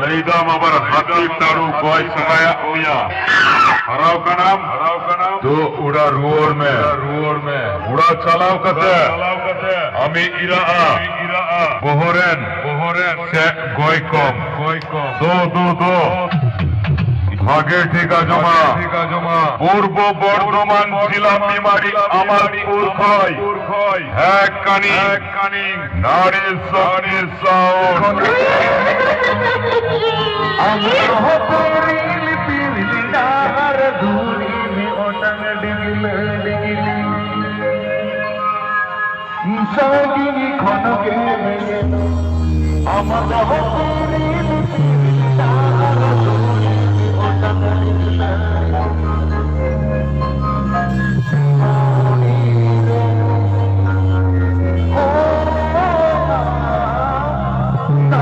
लईदाम अबर हाथी तारू कोई सगाया उया हराव का नाम तो उड़ा रुओर में उड़ा चलाव कते अमी इरा बोहरेन से गोई कम दो भागे ठिका जमा पूर्व बर्धमान जिला बीमारी আমারপুর খয় এক কানি নারী সনির সাউন্ড আমি হতরি পিলিদার ধুরি মে ওটাং ডিগিল সাগিনি খনকে আমার হতরি